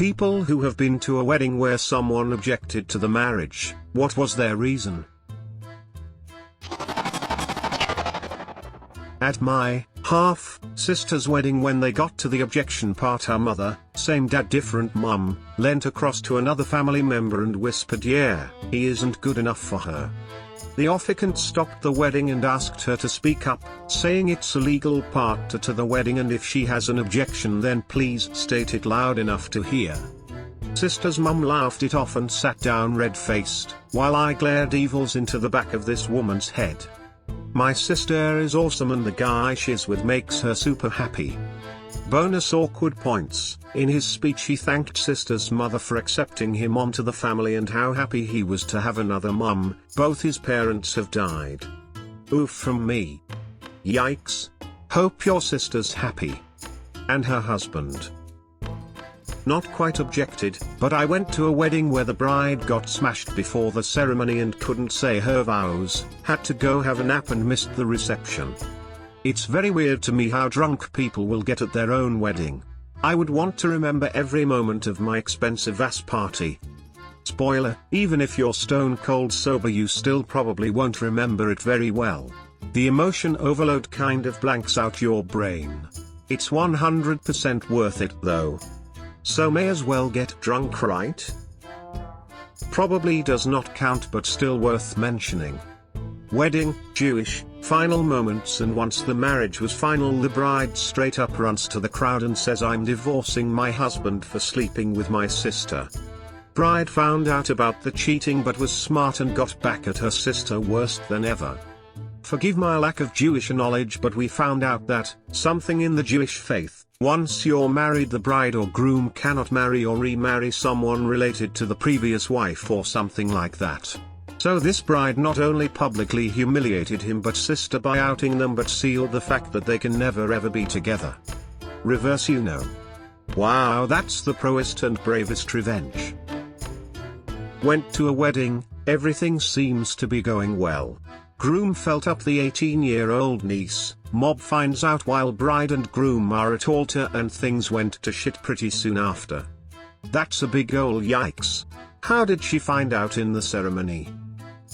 People who have been to a wedding where someone objected to the marriage, what was their reason? At my half-sister's wedding, when they got to the objection part, her mother, same dad different mum, leant across to another family member and whispered, "Yeah, he isn't good enough for her." The officiant stopped the wedding and asked her to speak up, saying it's a legal part to the wedding and if she has an objection then please state it loud enough to hear. Sister's mum laughed it off and sat down red-faced, while I glared evils into the back of this woman's head. My sister is awesome and the guy she's with makes her super happy. Bonus awkward points. In his speech he thanked sister's mother for accepting him onto the family and how happy he was to have another mum. Both his parents have died. Oof from me. Yikes. Hope your sister's happy. And her husband. Not quite objected, but I went to a wedding where the bride got smashed before the ceremony and couldn't say her vows, had to go have a nap and missed the reception. It's very weird to me how drunk people will get at their own wedding. I would want to remember every moment of my expensive ass party. Spoiler, even if you're stone cold sober you still probably won't remember it very well. The emotion overload kind of blanks out your brain. It's 100% worth it though. So may as well get drunk, right? Probably does not count but still worth mentioning. Wedding, Jewish, final moments, and once the marriage was final the bride straight up runs to the crowd and says, "I'm divorcing my husband for sleeping with my sister." Bride found out about the cheating but was smart and got back at her sister worse than ever. Forgive my lack of Jewish knowledge, but we found out that, something in the Jewish faith, once you're married the bride or groom cannot marry or remarry someone related to the previous wife or something like that. So this bride not only publicly humiliated him but sister by outing them but sealed the fact that they can never ever be together. Reverse you know. Wow, that's the proest and bravest revenge. Went to a wedding, everything seems to be going well. Groom felt up the 18-year-old niece, mob finds out while bride and groom are at altar and things went to shit pretty soon after. That's a big ol' yikes. How did she find out in the ceremony?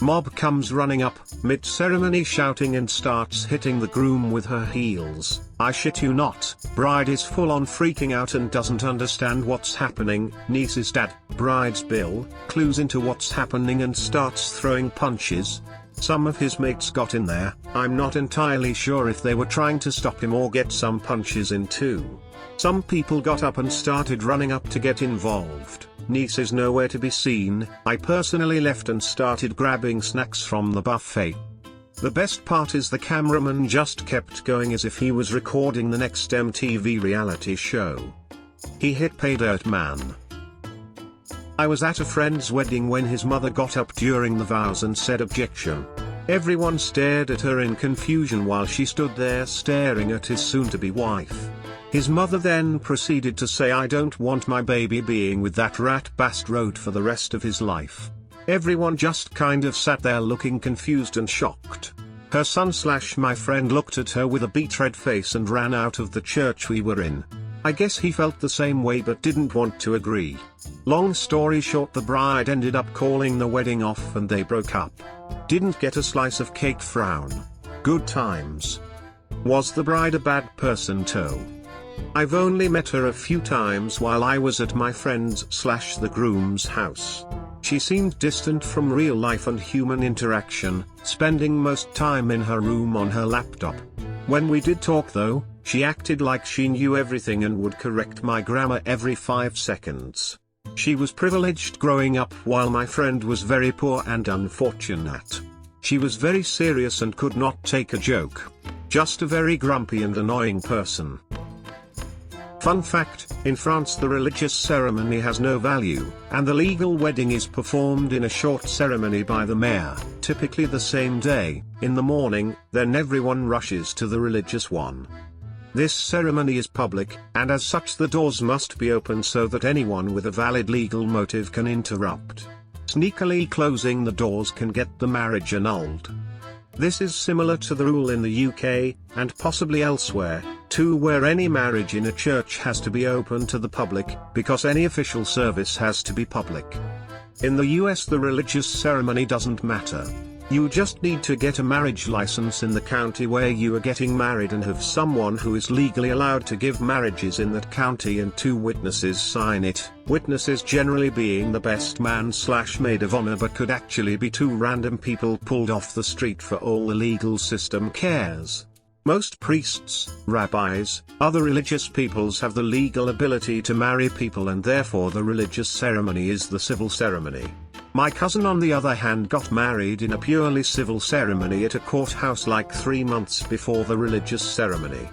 Mob comes running up, mid-ceremony shouting and starts hitting the groom with her heels. I shit you not, bride is full on freaking out and doesn't understand what's happening. Niece's dad, bride's Bill, clues into what's happening and starts throwing punches. Some of his mates got in there. I'm not entirely sure if they were trying to stop him or get some punches in too. Some people got up and started running up to get involved. Niece is nowhere to be seen. I personally left and started grabbing snacks from the buffet. The best part is the cameraman just kept going as if he was recording the next MTV reality show. He hit pay dirt man. I was at a friend's wedding when his mother got up during the vows and said objection. Everyone stared at her in confusion while she stood there staring at his soon-to-be wife. His mother then proceeded to say, "I don't want my baby being with that rat bastard for the rest of his life." Everyone just kind of sat there looking confused and shocked. Her son/my friend looked at her with a beet red face and ran out of the church we were in. I guess he felt the same way but didn't want to agree. Long story short, the bride ended up calling the wedding off and they broke up. Didn't get a slice of cake frown. Good times. Was the bride a bad person too? I've only met her a few times while I was at my friend's/the groom's house. She seemed distant from real life and human interaction, spending most time in her room on her laptop. When we did talk though, she acted like she knew everything and would correct my grammar every 5 seconds. She was privileged growing up while my friend was very poor and unfortunate. She was very serious and could not take a joke. Just a very grumpy and annoying person. Fun fact, in France the religious ceremony has no value, and the legal wedding is performed in a short ceremony by the mayor, typically the same day, in the morning, then everyone rushes to the religious one. This ceremony is public, and as such the doors must be open so that anyone with a valid legal motive can interrupt. Sneakily closing the doors can get the marriage annulled. This is similar to the rule in the UK, and possibly elsewhere, 2 where any marriage in a church has to be open to the public, because any official service has to be public. In the US the religious ceremony doesn't matter. You just need to get a marriage license in the county where you are getting married and have someone who is legally allowed to give marriages in that county and 2 witnesses sign it, witnesses generally being the best man/maid of honor, but could actually be 2 random people pulled off the street for all the legal system cares. Most priests, rabbis, other religious peoples have the legal ability to marry people, and therefore the religious ceremony is the civil ceremony. My cousin on the other hand got married in a purely civil ceremony at a courthouse like 3 months before the religious ceremony.